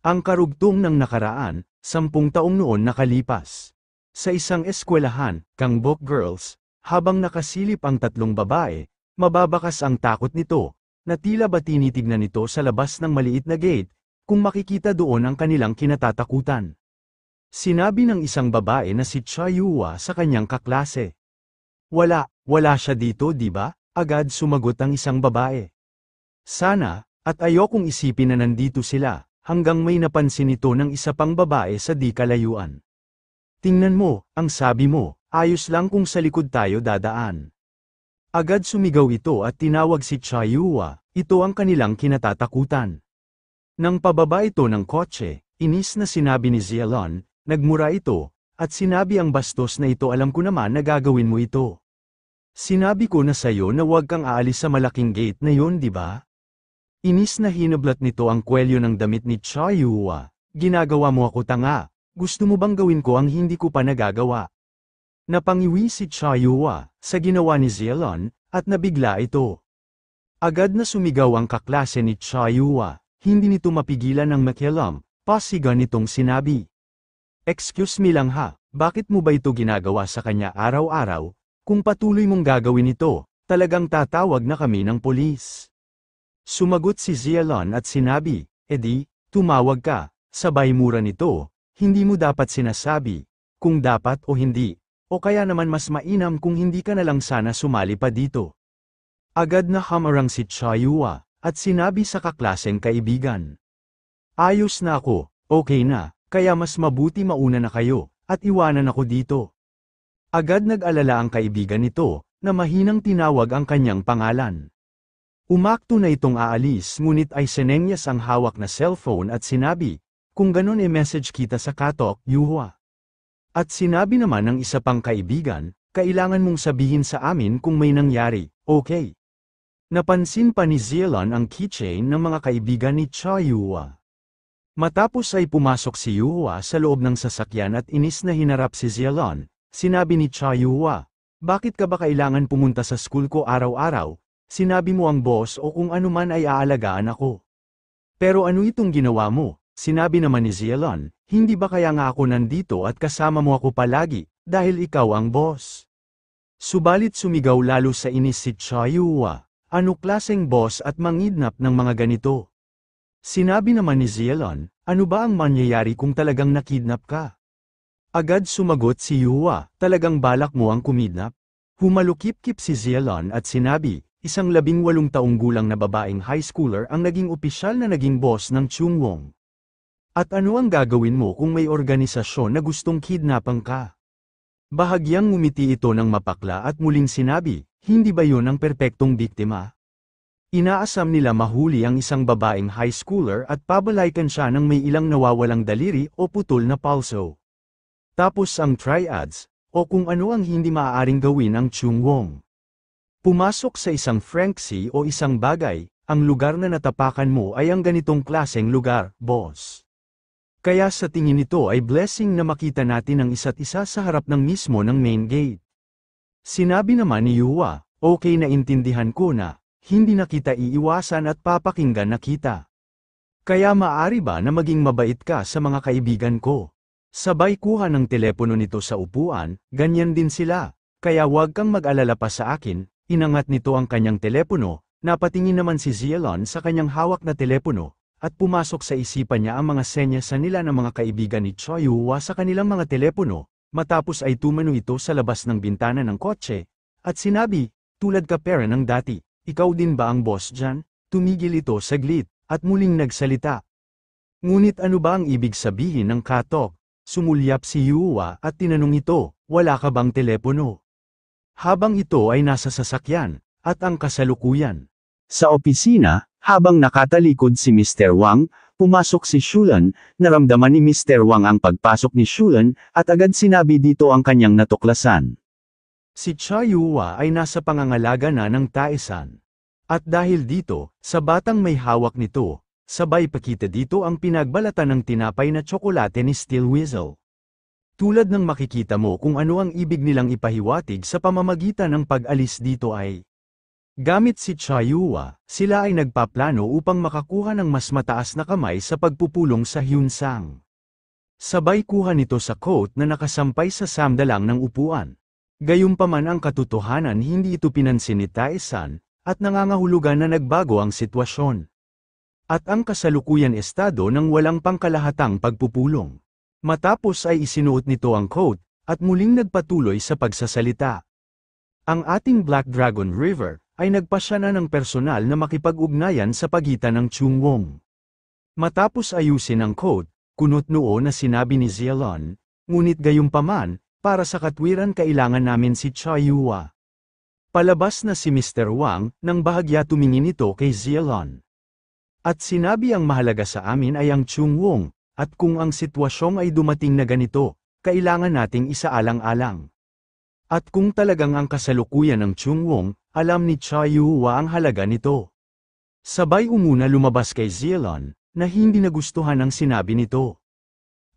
Ang karugtong ng nakaraan, 10 taong noon nakalipas. Sa isang eskwelahan, Kangbok Girls, habang nakasilip ang 3 babae, mababakas ang takot nito, na tila ba tinitignan nito sa labas ng maliit na gate, kung makikita doon ang kanilang kinatatakutan. Sinabi ng isang babae na si Cha Yuwa sa kanyang kaklase. Wala siya dito, di ba? Agad sumagot ang isang babae. Sana, at ayokong isipin na nandito sila, hanggang may napansin ito ng isa pang babae sa di kalayuan. Tingnan mo, ang sabi mo, ayos lang kung sa likod tayo dadaan. Agad sumigaw ito at tinawag si Cha Yuwa, ito ang kanilang kinatatakutan. Nang pababa ito ng kotse, inis na sinabi ni Zialon, nagmura ito, at sinabi ang bastos na ito alam ko naman na gagawin mo ito. Sinabi ko na sayo na huwag kang aalis sa malaking gate na yon, di ba? Inis na hinablat nito ang kwelyo ng damit ni Cha Yuwa, ginagawa mo ako tanga, gusto mo bang gawin ko ang hindi ko pa nagagawa? Napangiwi si Cha Yuwa, sa ginawa ni Zialon, at nabigla ito. Agad na sumigaw ang kaklase ni Cha Yuwa, hindi nito mapigilan ang makialam, pasigan nitong sinabi. Excuse me lang ha, bakit mo ba ito ginagawa sa kanya araw-araw? Kung patuloy mong gagawin ito, talagang tatawag na kami ng polis. Sumagot si Zialon at sinabi, edi, tumawag ka, sabay mura nito, hindi mo dapat sinasabi, kung dapat o hindi, o kaya naman mas mainam kung hindi ka na lang sana sumali pa dito. Agad na hamarang si Cha Yuwa, at sinabi sa kaklaseng kaibigan. Ayos na ako, okay na, kaya mas mabuti mauna na kayo, at iwanan ako dito. Agad nag-alala ang kaibigan nito, na mahinang tinawag ang kanyang pangalan. Umakto na itong aalis ngunit ay sinenyas ang hawak na cellphone at sinabi, kung ganon message kita sa Katok, Yuhwa. At sinabi naman ng isa pang kaibigan, kailangan mong sabihin sa amin kung may nangyari, okay? Napansin pa ni Zialon ang keychain ng mga kaibigan ni Cha Yuhwa. Matapos ay pumasok si Yuhwa sa loob ng sasakyan at inis na hinarap si Zialon, sinabi ni Cha Yuhwa, bakit ka ba kailangan pumunta sa school ko araw-araw? Sinabi mo ang boss o kung ano man ay aalagaan ako. Pero ano itong ginawa mo? Sinabi naman ni Zialon, hindi ba kaya nga ako nandito at kasama mo ako palagi, dahil ikaw ang boss? Subalit sumigaw lalo sa inis si Cha Yuwa, ano klaseng boss at mangidnap ng mga ganito? Sinabi naman ni Zialon, ano ba ang mangyayari kung talagang nakidnap ka? Agad sumagot si Yuwa, talagang balak mo ang kumidnap? Humalukip-kip si Zialon at sinabi, isang 18 taong gulang na babaeng high schooler ang naging opisyal na naging boss ng Chungwong. At ano ang gagawin mo kung may organisasyon na gustong kidnapan ka? Bahagyang ngumiti ito ng mapakla at muling sinabi, hindi ba yun ang perpektong biktima? Inaasam nila mahuli ang isang babaeng high schooler at pabalaykan siya ng may ilang nawawalang daliri o putol na palso. Tapos ang triads, o kung ano ang hindi maaaring gawin ang Chungwong. Pumasok sa isang frenzy o isang bagay, ang lugar na natapakan mo ay ang ganitong klaseng lugar, boss. Kaya sa tingin nito ay blessing na makita natin ang isa't isa sa harap ng mismo ng main gate. Sinabi naman ni Yuwa, okay na intindihan ko na, hindi na kita iiwasan at papakinggan na kita. Kaya maari ba na maging mabait ka sa mga kaibigan ko? Sabay kuha ng telepono nito sa upuan, ganyan din sila, kaya huwag kang mag-alala pa sa akin. Inangat nito ang kanyang telepono, napatingin naman si Zialon sa kanyang hawak na telepono, at pumasok sa isipan niya ang mga senyas nila ng mga kaibigan ni Cha Yuwa sa kanilang mga telepono, matapos ay tumano ito sa labas ng bintana ng kotse, at sinabi, tulad ka pera ng dati, ikaw din ba ang boss dyan? Tumigil ito saglit, at muling nagsalita. Ngunit ano ba ang ibig sabihin ng Katok? Sumulyap si Yuwa at tinanong ito, wala ka bang telepono? Habang ito ay nasa sasakyan, at ang kasalukuyan. Sa opisina, habang nakatalikod si Mr. Wang, pumasok si Shulan, naramdaman ni Mr. Wang ang pagpasok ni Shulan, at agad sinabi dito ang kanyang natuklasan. Si Cha Yuwa ay nasa pangangalaga na ng taesan. At dahil dito, sa batang may hawak nito, sabay pakita dito ang pinagbalatan ng tinapay na tsokolate ni Steel Weasel. Tulad ng makikita mo kung ano ang ibig nilang ipahiwatig sa pamamagitan ng pag-alis dito ay Gamit si Chayua, sila ay nagpaplano upang makakuha ng mas mataas na kamay sa pagpupulong sa Hyunsang. Sabay kuha nito sa coat na nakasampay sa samdalang ng upuan. Gayunpaman ang katotohanan hindi ito pinansin ni Tae-san, at nangangahulugan na nagbago ang sitwasyon. At ang kasalukuyan estado ng walang pangkalahatang pagpupulong. Matapos ay isinuot nito ang coat, at muling nagpatuloy sa pagsasalita. Ang ating Black Dragon River, ay nagpasya na ng personal na makipag-ugnayan sa pagitan ng Chungwong. Matapos ayusin ang coat, kunot noo na sinabi ni Zielon, ngunit gayunpaman, para sa katwiran kailangan namin si Chayua. Palabas na si Mr. Wang, nang bahagya tumingin ito kay Zielon. At sinabi ang mahalaga sa amin ay ang Chungwong, at kung ang sitwasyong ay dumating na ganito, kailangan nating isaalang-alang. At kung talagang ang kasalukuyan ng Chungwong, alam ni Chayua ang halaga nito. Sabay umuna lumabas kay Zielon, na hindi nagustuhan ang sinabi nito.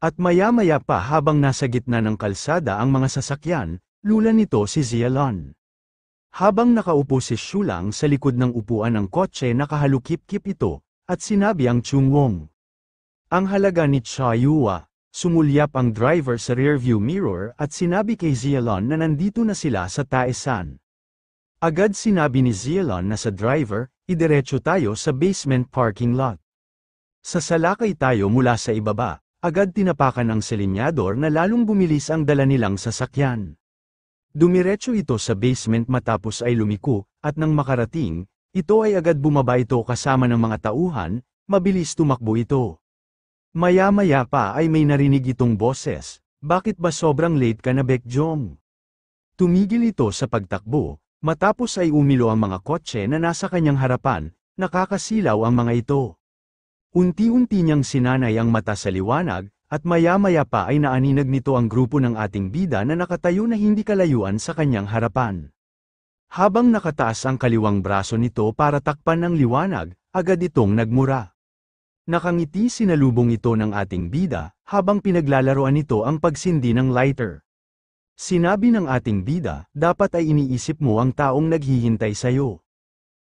At maya-maya pa habang nasa gitna ng kalsada ang mga sasakyan, lula nito si Zielon. Habang nakaupo si Shulang sa likod ng upuan ng kotse nakahalukip-kip ito, at sinabi ang Chungwong. Ang halaga ni Chayua, sumulyap ang driver sa rearview mirror at sinabi kay Zielon na nandito na sila sa Tae-san. Agad sinabi ni Zielon na sa driver, idiretso tayo sa basement parking lot. Sasalakay tayo mula sa ibaba, agad tinapakan ng selinyador na lalong bumilis ang dala nilang sasakyan. Dumiretso ito sa basement matapos ay lumiko, at nang makarating, ito ay agad bumaba ito kasama ng mga tauhan, mabilis tumakbo ito. Maya-maya pa ay may narinig itong boses, bakit ba sobrang late ka na Baekjong? Tumigil ito sa pagtakbo, matapos ay umilo ang mga kotse na nasa kanyang harapan, nakakasilaw ang mga ito. Unti-unti niyang sinanay ang mata sa liwanag, at maya-maya pa ay naaninag nito ang grupo ng ating bida na nakatayo na hindi kalayuan sa kanyang harapan. Habang nakataas ang kaliwang braso nito para takpan ng liwanag, agad itong nagmura. Nakangiti sinalubong ito ng ating bida, habang pinaglalaroan nito ang pagsindi ng lighter. Sinabi ng ating bida, dapat ay iniisip mo ang taong naghihintay sayo.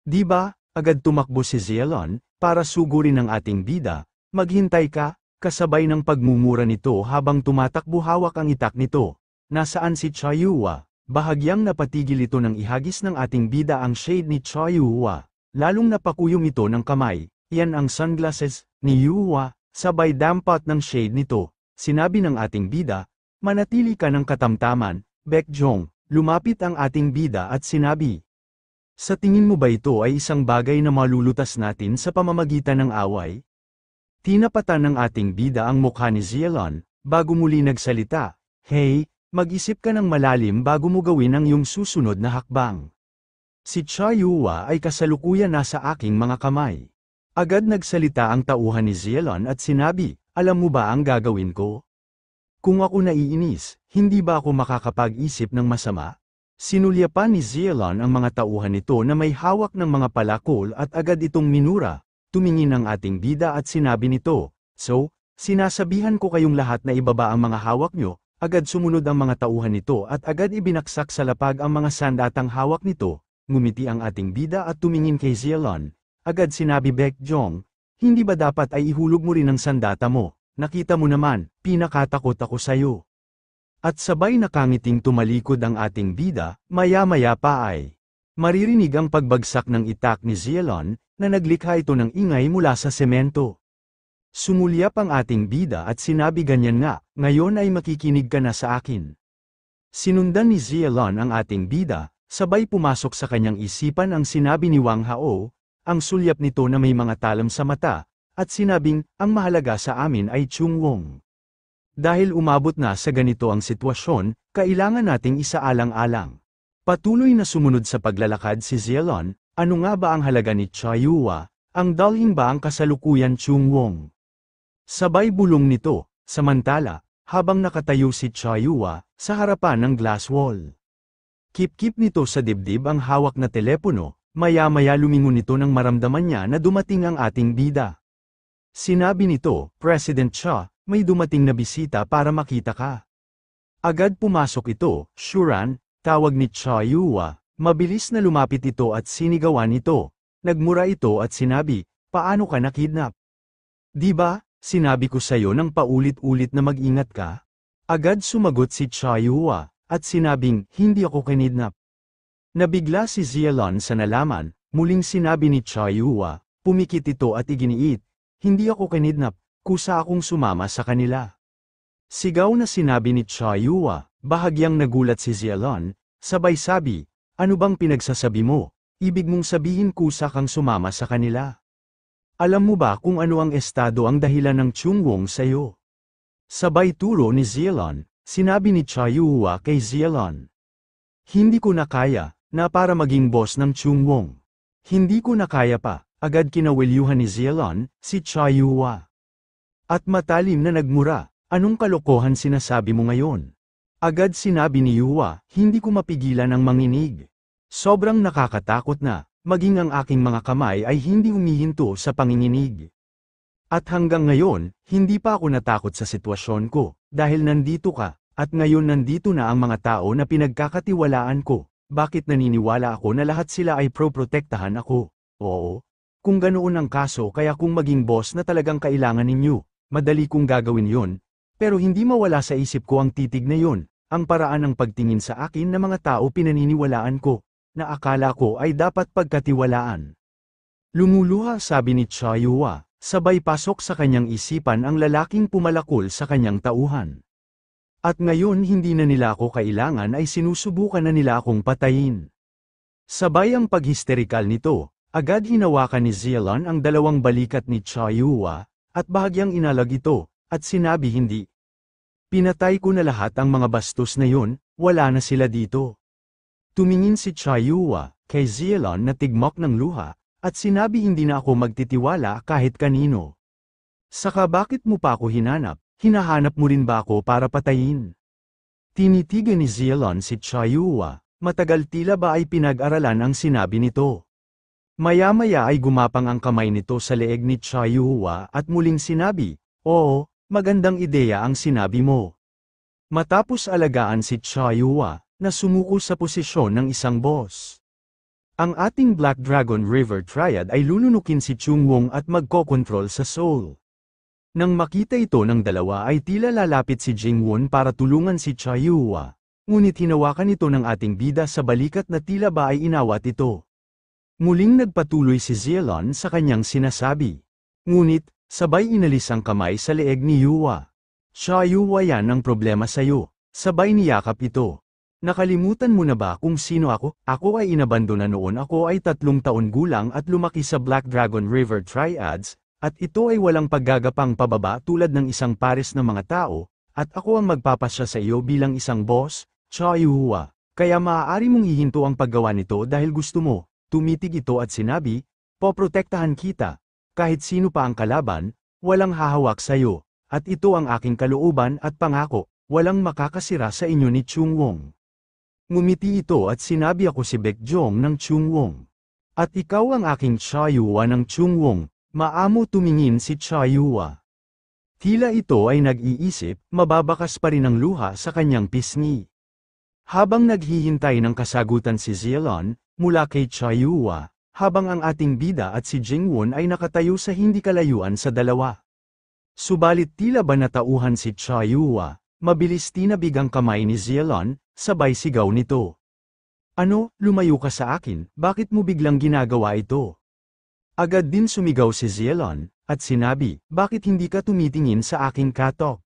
Di ba? Agad tumakbo si Zielon, para sugurin ng ating bida, maghintay ka, kasabay ng pagmumura nito habang tumatakbo hawak ang itak nito. Nasaan si Chayua? Bahagyang napatigil ito nang ihagis ng ating bida ang shade ni Chayua, lalong napakuyong ito ng kamay, yan ang sunglasses ni Yuwa, sabay dampot ng shade nito. Sinabi ng ating bida, manatili ka ng katamtaman, Baekjong, lumapit ang ating bida at sinabi. Sa tingin mo ba ito ay isang bagay na malulutas natin sa pamamagitan ng away? Tinapatan ng ating bida ang mukha ni Zielon, bago muli nagsalita, hey, mag-isip ka ng malalim bago mo gawin ang iyong susunod na hakbang. Si Chayua ay kasalukuyan nasa aking mga kamay. Agad nagsalita ang tauhan ni Zielon at sinabi, alam mo ba ang gagawin ko? Kung ako naiinis, hindi ba ako makakapag-isip ng masama? Sinulyapan ni Zielon ang mga tauhan nito na may hawak ng mga palakol at agad itong minura. Tumingin ang ating bida at sinabi nito, so, sinasabihan ko kayong lahat na ibaba ang mga hawak nyo. Agad sumunod ang mga tauhan nito at agad ibinaksak sa lapag ang mga sandatang hawak nito. Ngumiti ang ating bida at tumingin kay Zielon. Agad sinabi Baekjong, hindi ba dapat ay ihulog mo rin ang sandata mo? Nakita mo naman, pinakatakot ako sayo. At sabay nakangiting tumalikod ang ating bida, maya-maya pa ay maririnig ang pagbagsak ng itak ni Zielon, na naglikha ito ng ingay mula sa semento. Sumulyap ang ating bida at sinabi ganyan nga, ngayon ay makikinig ka na sa akin. Sinundan ni Zielon ang ating bida, sabay pumasok sa kanyang isipan ang sinabi ni Wang Hao, ang sulyap nito na may mga talam sa mata, at sinabing, ang mahalaga sa amin ay Chungwong. Dahil umabot na sa ganito ang sitwasyon, kailangan nating isaalang-alang. Patuloy na sumunod sa paglalakad si Zielon, ano nga ba ang halaga ni Chayua, ang dalhin ba ang kasalukuyan Chungwong? Sabay bulong nito, samantala, habang nakatayo si Chayua, sa harapan ng glass wall. Kip-kip nito sa dibdib ang hawak na telepono, maya-maya lumingon nito nang maramdaman niya na dumating ang ating bida. Sinabi nito, President Cha, may dumating na bisita para makita ka. Agad pumasok ito, Shuran, tawag ni Chayua, Mabilis na lumapit ito at sinigawan ito. Nagmura ito at sinabi, paano ka nakidnap? Di ba, sinabi ko sa'yo ng paulit-ulit na mag-ingat ka? Agad sumagot si Chayua, at sinabing, hindi ako kinidnap. Nabigla si Zialon sa nalaman, muling sinabi ni Chayua, pumikit ito at iginiit, hindi ako kinidnap, kusa akong sumama sa kanila. Sigaw na sinabi ni Chayua, bahagyang nagulat si Zialon, sabay sabi, ano bang pinagsasabi mo? Ibig mong sabihin kusa kang sumama sa kanila. Alam mo ba kung ano ang estado ang dahilan ng Chungwong sa'yo? Sabay turo ni Zialon, sinabi ni Chayua kay Zialon. Hindi ko na kaya, na para maging boss ng Chungwong. Hindi ko na kaya pa, agad kinawilyuhan ni Zialon, si Chayua. At matalim na nagmura, anong kalokohan sinasabi mo ngayon? Agad sinabi ni Yua, hindi ko mapigilan ang manginig. Sobrang nakakatakot na, maging ang aking mga kamay ay hindi humihinto sa panginginig. At hanggang ngayon, hindi pa ako natakot sa sitwasyon ko, dahil nandito ka, at ngayon nandito na ang mga tao na pinagkakatiwalaan ko. Bakit naniniwala ako na lahat sila ay pro-protektahan ako? Oo. Kung ganoon ang kaso kaya kung maging boss na talagang kailangan ninyo, madali kong gagawin yon. Pero hindi mawala sa isip ko ang titig na yon, ang paraan ng pagtingin sa akin na mga tao pinaniniwalaan ko, na akala ko ay dapat pagkatiwalaan. Lumuluha sabi ni Chayua. Sabay pasok sa kanyang isipan ang lalaking pumalakol sa kanyang tauhan. At ngayon hindi na nila ako kailangan ay sinusubukan na nila akong patayin. Sabay ang paghisterikal nito, agad hinawakan ni Zialon ang dalawang balikat ni Chayua, at bahagyang inalag ito, at sinabi hindi. Pinatay ko na lahat ang mga bastos na yun, wala na sila dito. Tumingin si Chayua, kay Zialon na tigmok ng luha, at sinabi hindi na ako magtitiwala kahit kanino. Saka bakit mo pa ako hinanap? Hinahanap mo rin ba ako para patayin? Tinitigan ni Zialon si Chayua, matagal tila ba ay pinag-aralan ang sinabi nito. Maya-maya ay gumapang ang kamay nito sa leeg ni Chayua at muling sinabi, oo, magandang ideya ang sinabi mo. Matapos alagaan si Chayua, na sumuko sa posisyon ng isang boss. Ang ating Black Dragon River Triad ay lulunukin si Chungwong at magkokontrol sa Seoul. Nang makita ito ng dalawa ay tila lalapit si Jingwon para tulungan si Chayua. Ngunit hinawakan ito ng ating bida sa balikat na tila ba ay inawat ito. Muling nagpatuloy si Zialon sa kanyang sinasabi. Ngunit, sabay inalis ang kamay sa leeg ni Yua. Chayua, yan ang problema sa'yo. Sabay niyakap ito. Nakalimutan mo na ba kung sino ako? Ako ay inabandona noon ako ay 3 taon gulang at lumaki sa Black Dragon River Triads, at ito ay walang paggagapang pababa tulad ng isang pares ng mga tao, at ako ang magpapasya sa iyo bilang isang boss, Chayua. Kaya maaari mong hihinto ang paggawa nito dahil gusto mo. Tumitig ito at sinabi, poprotektahan kita. Kahit sino pa ang kalaban, walang hahawak sa iyo, at ito ang aking kalooban at pangako, walang makakasira sa inyo ni Chungwong. Ngumiti ito at sinabi ako si Baekjong ng Chungwong. At ikaw ang aking Chayua ng Chungwong, maamo tumingin si Chayua. Tila ito ay nag-iisip, mababakas pa rin ang luha sa kanyang pisngi. Habang naghihintay ng kasagutan si Zialon, mula kay Chayua, habang ang ating bida at si Jingwon ay nakatayo sa hindi kalayuan sa dalawa. Subalit tila ba natauhan si Chayua, mabilis tinabig ang kamay ni Zialon, sabay sigaw nito. Ano, lumayo ka sa akin, bakit mo biglang ginagawa ito? Agad din sumigaw si Zialon, at sinabi, bakit hindi ka tumitingin sa aking katok?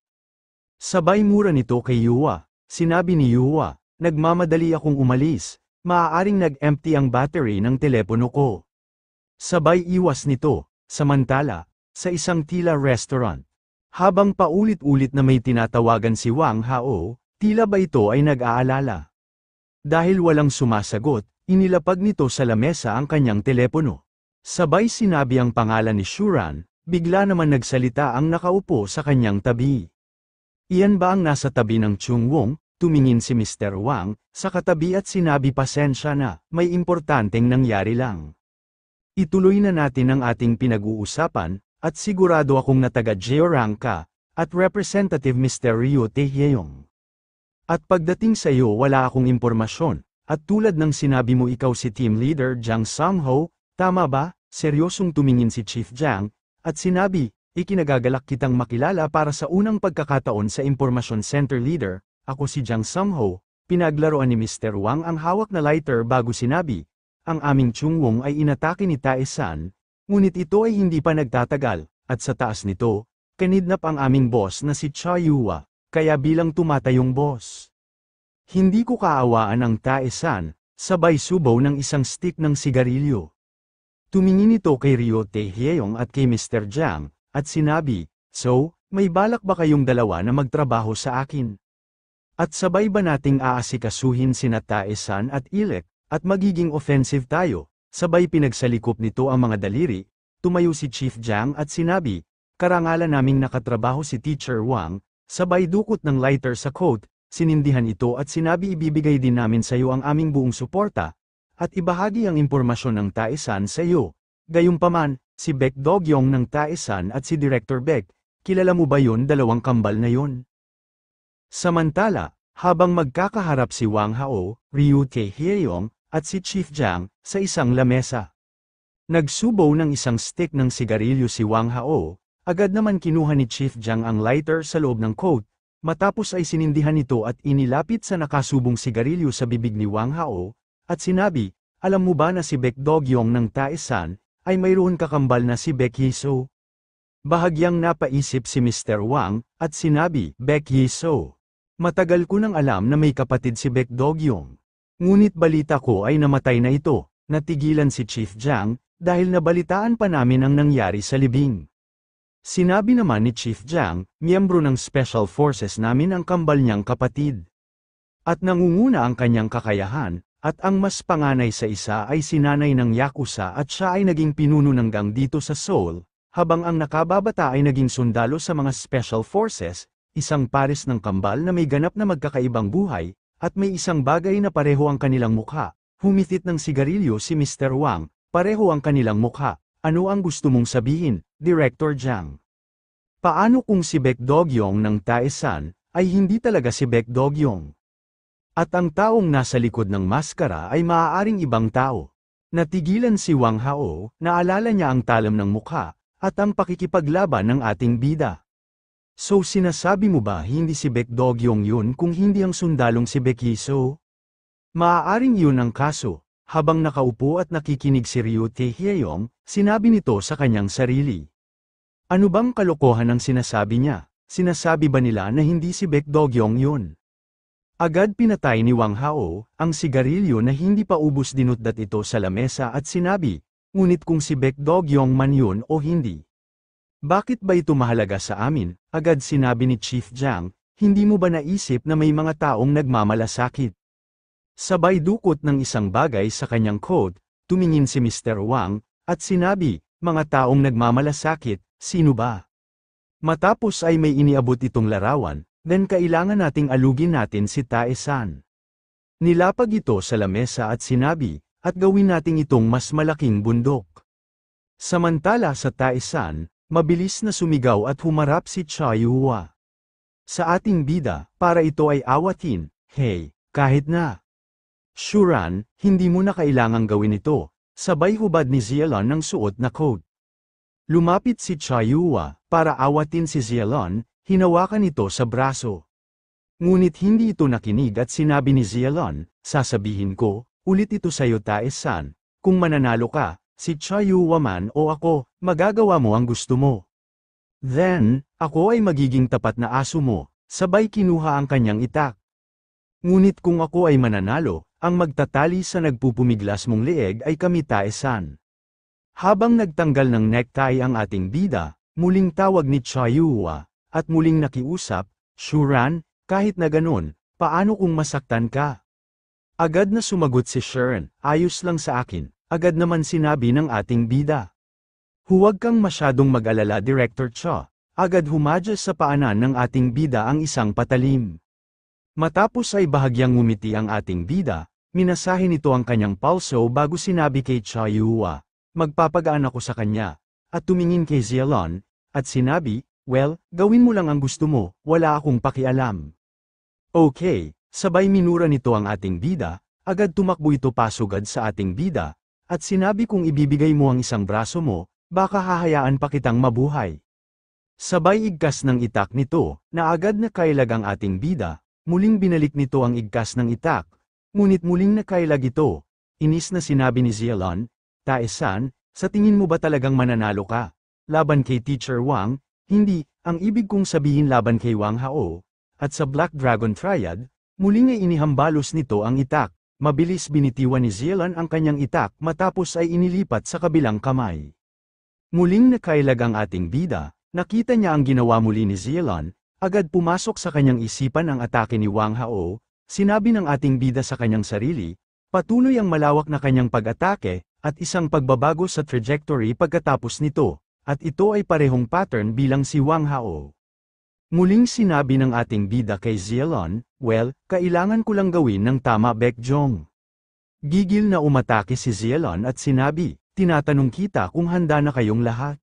Sabay mura nito kay Yua, sinabi ni Yua, nagmamadali akong umalis, maaaring nag-empty ang battery ng telepono ko. Sabay iwas nito, samantala, sa isang tila restaurant. Habang paulit-ulit na may tinatawagan si Wang Hao, tila ba ito ay nag-aalala? Dahil walang sumasagot, inilapag nito sa lamesa ang kanyang telepono. Sabay sinabi ang pangalan ni Shuran, bigla naman nagsalita ang nakaupo sa kanyang tabi. Iyan ba ang nasa tabi ng Chungwong? Tumingin si Mr. Wang, sa katabi at sinabi pasensya na, may importanteng nangyari lang. Ituloy na natin ang ating pinag-uusapan, at sigurado akong na taga-Jeorang ka, at Representative Mr. Ryo Taehyung. At pagdating sa iyo wala akong impormasyon, At tulad ng sinabi mo ikaw si team leader Jiang Sang-ho, tama ba? Seryosong tumingin si Chief Jiang, at sinabi, ikinagagalak kitang makilala para sa unang pagkakataon sa Information Center Leader, ako si Jiang Sang-ho. Pinaglaruan ni Mr. Wang ang hawak na lighter bago sinabi, ang aming Chungwong ay inatake ni Tae-san, ngunit ito ay hindi pa nagtatagal, at sa taas nito, kinidnap ang aming boss na si Cha Yua, kaya bilang tumatayong boss. Hindi ko kaawaan ang Tae-san, sabay subaw ng isang stick ng sigarilyo. Tumingin ito kay Ryo Tae-hyung at kay Mr. Jiang, at sinabi, so, may balak ba kayong dalawa na magtrabaho sa akin? At sabay ba nating aasikasuhin sina Tae-san at Ilek, at magiging offensive tayo? Sabay pinagsalikop nito ang mga daliri, tumayo si Chief Jiang at sinabi, karangalan naming nakatrabaho si Teacher Wang, sabay dukot ng lighter sa coat, sinindihan ito at sinabi ibibigay din namin sa iyo ang aming buong suporta, at ibahagi ang impormasyon ng Tae-san sa iyo. Gayunpaman, si Baek Do-gyong ng Tae-san at si Director Baek, kilala mo ba yon dalawang kambal na yon? Samantala, habang magkakaharap si Wang Hao, Ryo Tae-hyung, at si Chief Jiang, sa isang lamesa. Nagsubaw ng isang stick ng sigarilyo si Wang Hao, agad naman kinuha ni Chief Jiang ang lighter sa loob ng coat, matapos ay sinindihan ito at inilapit sa nakasubong sigarilyo sa bibig ni Wang Hao, at sinabi, alam mo ba na si Baek Do-gyong ng Tae-san, ay mayroon kakambal na si Baek Hee-so? Bahagyang napaisip si Mr. Wang, at sinabi, Baek Hee-so. Matagal ko nang alam na may kapatid si Baek Do-gyong. Ngunit balita ko ay namatay na ito, natigilan si Chief Jiang, dahil nabalitaan pa namin ang nangyari sa libing. Sinabi naman ni Chief Jiang, miyembro ng Special Forces namin ang kambal niyang kapatid. At nangunguna ang kanyang kakayahan, at ang mas panganay sa isa ay sinanay ng Yakuza at siya ay naging pinuno ng gang dito sa Seoul, habang ang nakababata ay naging sundalo sa mga Special Forces, isang pares ng kambal na may ganap na magkakaibang buhay, at may isang bagay na pareho ang kanilang mukha. Humitit ng sigarilyo si Mr. Wang, pareho ang kanilang mukha. Ano ang gusto mong sabihin, Director Jiang? Paano kung si Baek Do-gyong ng Tae-san, ay hindi talaga si Baek Do-gyong? At ang taong nasa likod ng maskara ay maaaring ibang tao. Natigilan si Wang Hao, naalala niya ang talam ng mukha, at ang pakikipaglaban ng ating bida. So sinasabi mo ba hindi si Baek Do-gyong yun kung hindi ang sundalong si Baek Hee-so? Maaaring yun ang kaso. Habang nakaupo at nakikinig si Ryo Tae-hyung, sinabi nito sa kanyang sarili. Ano bang kalokohan ang sinasabi niya? Sinasabi ba nila na hindi si Baek Do-gyong yun? Agad pinatay ni Wang Hao, ang sigarilyo na hindi pa ubos dinutdat ito sa lamesa at sinabi, ngunit kung si Baek Do-gyong man yun o hindi. Bakit ba ito mahalaga sa amin? Agad sinabi ni Chief Jiang, hindi mo ba naisip na may mga taong nagmamalasakit? Sabay dukot ng isang bagay sa kanyang coat, tumingin si Mr. Wang, at sinabi, mga taong nagmamalasakit, sino ba? Matapos ay may iniabot itong larawan, then kailangan nating alugin natin si Tae-san. Nilapag ito sa lamesa at sinabi, at gawin nating itong mas malaking bundok. Samantala sa Tae-san, mabilis na sumigaw at humarap si Cha Yua. Sa ating bida, para ito ay awatin, hey, kahit na. Shuran, hindi mo na kailangang gawin ito, sabay hubad ni Zielon ng suot na coat. Lumapit si Cha Yua, para awatin si Zielon, hinawakan ito sa braso. Ngunit hindi ito nakinig at sinabi ni Zielon, sasabihin ko, ulit ito sa'yo Tae-san, kung mananalo ka, si Cha Yua man o ako, magagawa mo ang gusto mo. Then, ako ay magiging tapat na aso mo, sabay kinuha ang kanyang itak. Ngunit kung ako ay mananalo, ang magtatali sa nagpupumiglas mong leeg ay kami Tae-san. Habang nagtanggal ng necktie ang ating bida, muling tawag ni Cha Yua, at muling nakiusap, Shuran, kahit na ganun, paano kung masaktan ka? Agad na sumagot si Shuran, ayos lang sa akin, agad naman sinabi ng ating bida. Huwag kang masyadong mag-alala Director Cha, agad humadya sa paanan ng ating bida ang isang patalim. Matapos ay bahagyang ngumiti ang ating bida, minasahe nito ang kanyang pulso bago sinabi kay Cha Yua, magpapagaan ako sa kanya, at tumingin kay Zielon, at sinabi, well, gawin mo lang ang gusto mo, wala akong pakialam. Okay, sabay minura nito ang ating bida, Agad tumakbo ito pasugad sa ating bida, at sinabi kung ibibigay mo ang isang braso mo, baka hahayaan pa kitang mabuhay. Sabay igkas ng itak nito, na agad na kailag ang ating bida, muling binalik nito ang igkas ng itak, ngunit muling nakailag ito. Inis na sinabi ni Zielon, Tae-san, sa tingin mo ba talagang mananalo ka? Laban kay Teacher Wang? Hindi, ang ibig kong sabihin laban kay Wang Hao. At sa Black Dragon Triad, muling ay inihambalos nito ang itak. Mabilis binitiwan ni Zielon ang kanyang itak matapos ay inilipat sa kabilang kamay. Muling nakailag ang ating bida, nakita niya ang ginawa muli ni Zielon, agad pumasok sa kanyang isipan ang atake ni Wang Hao, sinabi ng ating bida sa kanyang sarili, patuloy ang malawak na kanyang pag-atake, at isang pagbabago sa trajectory pagkatapos nito, at ito ay parehong pattern bilang si Wang Hao. Muling sinabi ng ating bida kay Zielon, well, kailangan ko lang gawin ng tama Baekjong. Gigil na umatake si Zielon at sinabi, tinatanong kita kung handa na kayong lahat.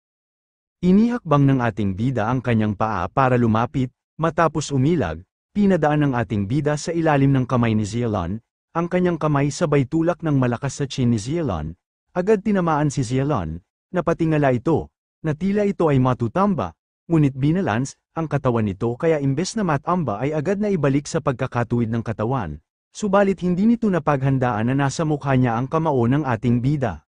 Inihakbang ng ating bida ang kanyang paa para lumapit, matapos umilag, pinadaan ng ating bida sa ilalim ng kamay ni Zielon, ang kanyang kamay sabay tulak ng malakas sa chin ni Zielon, agad tinamaan si Zielon, napatingala ito, na tila ito ay matutamba, ngunit binalans, ang katawan nito kaya imbes na matamba ay agad na ibalik sa pagkakatuwid ng katawan, subalit hindi nito napaghandaan na nasa mukha niya ang kamao ng ating bida.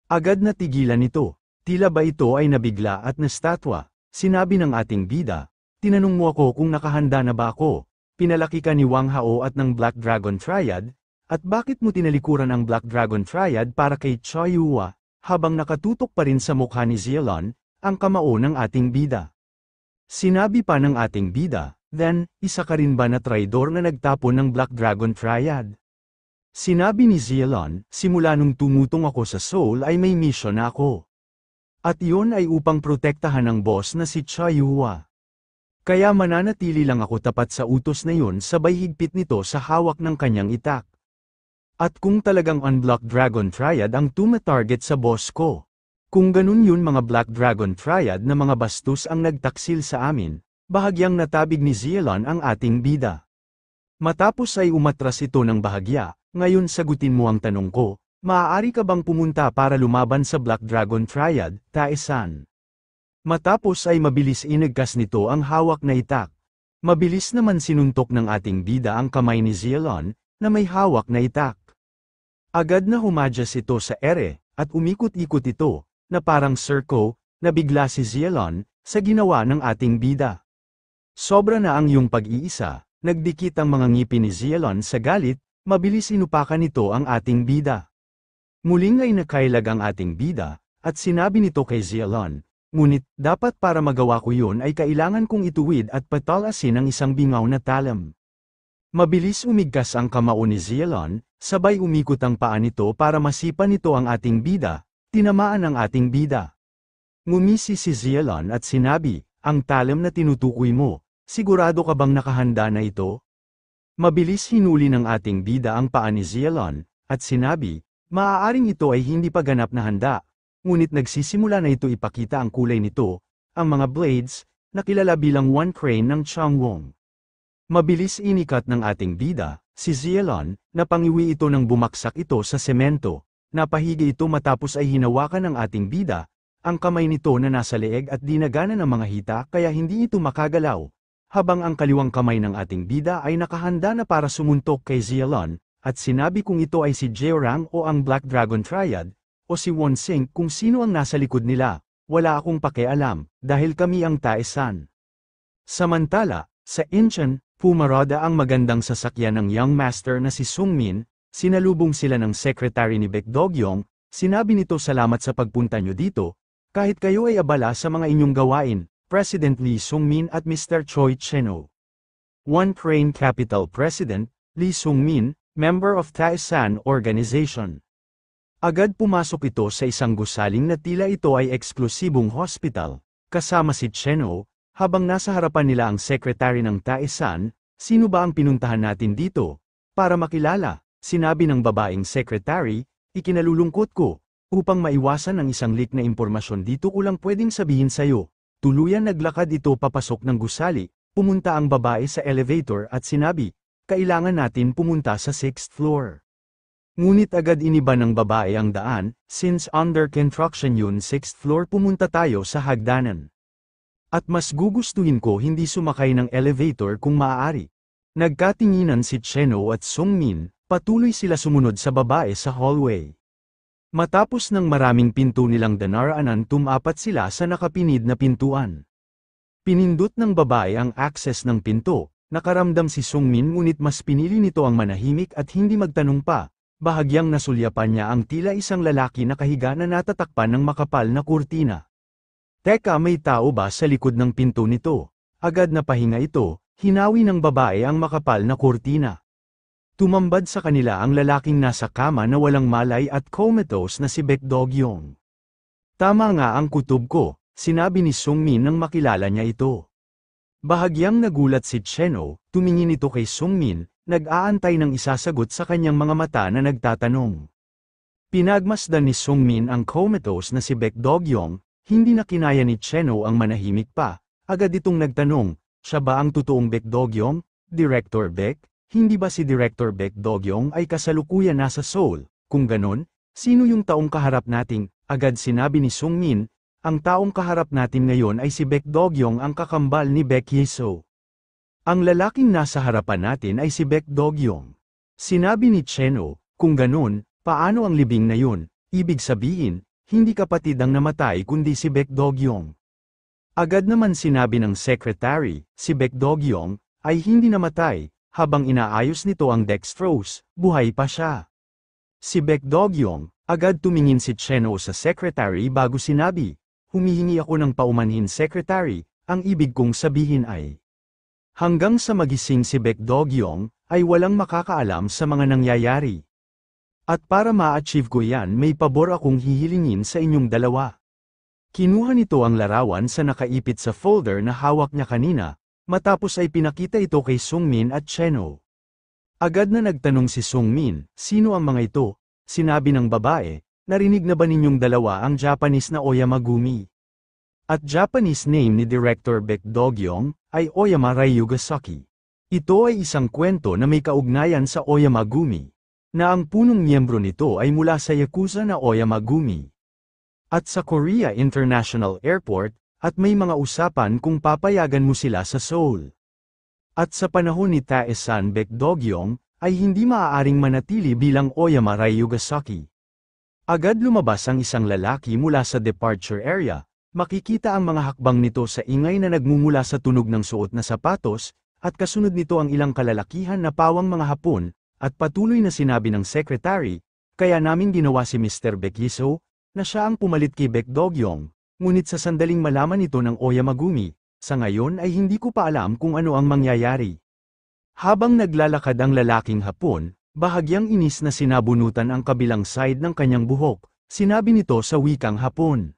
Agad na tigilan nito, tila ba ito ay nabigla at nastatwa, sinabi ng ating bida, tinanong mo ako kung nakahanda na ba ako, pinalaki ka ni Wang Hao at ng Black Dragon Triad, at bakit mo tinalikuran ang Black Dragon Triad para kay Choi Hua, habang nakatutok pa rin sa mukha ni Zielon, ang kamao ng ating bida. Sinabi pa ng ating bida, then, isa ka rin ba na traidor na nagtapon ng Black Dragon Triad? Sinabi ni Zielon, simula nung tumutong ako sa Seoul ay may mission na ako. At iyon ay upang protektahan ang boss na si Choi Hua. Kaya mananatili lang ako tapat sa utos na yun sabay higpit nito sa hawak ng kanyang itak. At kung talagang Unblock Dragon Triad ang tuma-target sa boss ko. Kung ganun yun mga Black Dragon Triad na mga bastos ang nagtaksil sa amin, bahagyang natabig ni Zielon ang ating bida. Matapos ay umatras ito ng bahagya, ngayon sagutin mo ang tanong ko, maaari ka bang pumunta para lumaban sa Black Dragon Triad, Tae-san? Matapos ay mabilis inagkas nito ang hawak na itak. Mabilis naman sinuntok ng ating bida ang kamay ni Zielon, na may hawak na itak. Agad na humadjas ito sa ere, at umikot-ikot ito, na parang circo, na bigla si Zielon, sa ginawa ng ating bida. Sobra na ang iyong pag-iisa, nagdikit ang mga ngipin ni Zielon sa galit, mabilis inupakan nito ang ating bida. Muling ay nakailag ang ating bida, at sinabi nito kay Zielon, ngunit, dapat para magawa ko yun ay kailangan kong ituwid at patalasin ang isang bingaw na talam. Mabilis umigkas ang kamao ni Zielon, sabay umikot ang paa nito para masipan nito ang ating bida, tinamaan ang ating bida. Ngumisi si Zielon at sinabi, ang talam na tinutukoy mo, sigurado ka bang nakahanda na ito? Mabilis hinuli ng ating bida ang paa ni Zielon, at sinabi, maaaring ito ay hindi pa ganap na handa, ngunit nagsisimula na ito ipakita ang kulay nito, ang mga blades, na kilala bilang One Crane ng Changwon. Mabilis inikat ng ating bida, si Zielon, na pangiwi ito nang bumaksak ito sa semento, napahigi ito matapos ay hinawakan ng ating bida, ang kamay nito na nasa leeg at dinagana ng mga hita kaya hindi ito makagalaw, habang ang kaliwang kamay ng ating bida ay nakahanda na para sumuntok kay Zielon, at sinabi kung ito ay si Jeorang o ang Black Dragon Triad, o si Wonsing kung sino ang nasa likod nila, wala akong pakialam, dahil kami ang Tae-san. Samantala, sa Incheon, pumarada ang magandang sasakyan ng young master na si Sungmin, sinalubong sila ng secretary ni Baekdogyong, sinabi nito salamat sa pagpunta nyo dito, kahit kayo ay abala sa mga inyong gawain, President Lee Sungmin at Mr. Choi Cheno. One Crane Capital President, Lee Sungmin, member of Tae-san Organization. Agad pumasok ito sa isang gusaling na tila ito ay eksklusibong hospital, kasama si Cheno. Habang nasa harapan nila ang secretary ng Tae-san, sino ba ang pinuntahan natin dito? Para makilala, sinabi ng babaeng secretary, ikinalulungkot ko, upang maiwasan ang isang leak na impormasyon dito ko lang pwedeng sabihin sayo. Tuluyan naglakad ito papasok ng gusali, pumunta ang babae sa elevator at sinabi, kailangan natin pumunta sa 6th floor. Ngunit agad iniba ng babae ang daan, since under construction yun 6th floor pumunta tayo sa hagdanan. At mas gugustuhin ko hindi sumakay ng elevator kung maaari. Nagkatinginan si Cheno at Sungmin, patuloy sila sumunod sa babae sa hallway. Matapos ng maraming pinto nilang dinaraanan tumapat sila sa nakapinid na pintuan. Pinindot ng babae ang access ng pinto, nakaramdam si Sungmin ngunit mas pinili nito ang manahimik at hindi magtanong pa, bahagyang nasulyapan niya ang tila isang lalaki na kahiga na natatakpan ng makapal na kurtina. Teka, may tao ba sa likod ng pinto nito? Agad na pahinga ito, hinawi ng babae ang makapal na kurtina. Tumambad sa kanila ang lalaking nasa kama na walang malay at comatose na si Baek Do-gyong. Tama nga ang kutob ko, sinabi ni Sungmin nang makilala niya ito. Bahagyang nagulat si Cheno, tumingin ito kay Sungmin, nag-aantay ng isasagot sa kanyang mga mata na nagtatanong. Pinagmasdan ni Sungmin ang comatose na si Baek Do-gyong. Hindi na kinaya ni Cheno ang manahimik pa, agad itong nagtanong, siya ba ang totoong Baek Do-gyong, Director Baek? Hindi ba si Director Baek Do-gyong ay kasalukuyan nasa Seoul? Kung ganon, sino yung taong kaharap nating? Agad sinabi ni Sungmin, ang taong kaharap natin ngayon ay si Baek Do-gyong ang kakambal ni Baek Hee-soo. Ang lalaking nasa harapan natin ay si Baek Do-gyong. Sinabi ni Cheno, kung ganon, paano ang libing na yun? Ibig sabihin, hindi kapatid ang namatay kundi si Baek Do-gyong. Agad naman sinabi ng secretary, si Baek Do-gyong ay hindi namatay, habang inaayos nito ang dextrose, buhay pa siya. Si Baek Do-gyong, agad tumingin si Cheno sa secretary bago sinabi, humihingi ako ng paumanhin secretary, ang ibig kong sabihin ay. Hanggang sa magising si Baek Do-gyong, ay walang makakaalam sa mga nangyayari. At para ma-achieve ko yan may pabor akong hihilingin sa inyong dalawa. Kinuha nito ang larawan sa nakaipit sa folder na hawak niya kanina, matapos ay pinakita ito kay Sungmin at Cheno. Agad na nagtanong si Sungmin, sino ang mga ito? Sinabi ng babae, narinig na ba ninyong dalawa ang Japanese na Oyama Gumi? At Japanese name ni Director Baek Do-gyong ay Oyama Ryugasaki. Ito ay isang kwento na may kaugnayan sa Oyama Gumi, na ang punong miyembro nito ay mula sa Yakuza na Oyama Gumi. At sa Korea International Airport, at may mga usapan kung papayagan mo sila sa Seoul. At sa panahon ni Tae-san Baek Do-gyong, ay hindi maaaring manatili bilang Oyama Ryugasaki. Agad lumabas ang isang lalaki mula sa departure area, makikita ang mga hakbang nito sa ingay na nagmumula sa tunog ng suot na sapatos, at kasunod nito ang ilang kalalakihan na pawang mga Hapon, at patuloy na sinabi ng secretary, kaya namin ginawa si Mr. Baek Hee-soo, na siya ang pumalit kay Baek Do-gyong, ngunit sa sandaling malaman ito ng Oyama Gumi, sa ngayon ay hindi ko pa alam kung ano ang mangyayari. Habang naglalakad ang lalaking Hapon, bahagyang inis na sinabunutan ang kabilang side ng kanyang buhok, sinabi nito sa wikang Hapon.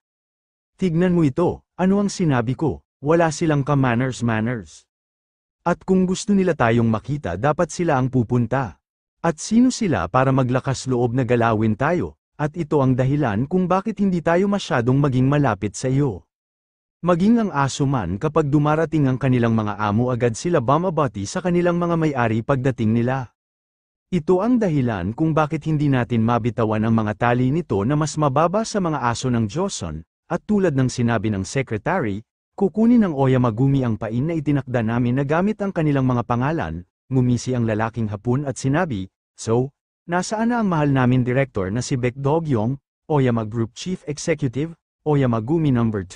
Tignan mo ito, ano ang sinabi ko, wala silang ka-manners. At kung gusto nila tayong makita dapat sila ang pupunta. At sino sila para maglakas loob na galawin tayo, at ito ang dahilan kung bakit hindi tayo masyadong maging malapit sa iyo. Maging ang aso man kapag dumarating ang kanilang mga amo agad sila bumabati sa kanilang mga may-ari pagdating nila. Ito ang dahilan kung bakit hindi natin mabitawan ang mga tali nito na mas mababa sa mga aso ng Joseon, at tulad ng sinabi ng secretary, kukunin ng Oyama Gumi ang pain na itinakda namin na gamit ang kanilang mga pangalan. Ngumisi ang lalaking Hapon at sinabi, so, nasaan na ang mahal namin director na si Baek Do-gyong, Oyama Group Chief Executive, Oyama Gumi No. 2,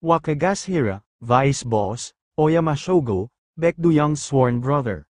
Wakagashira, Vice Boss, Oyama Shogo, Baek Do-young's sworn brother.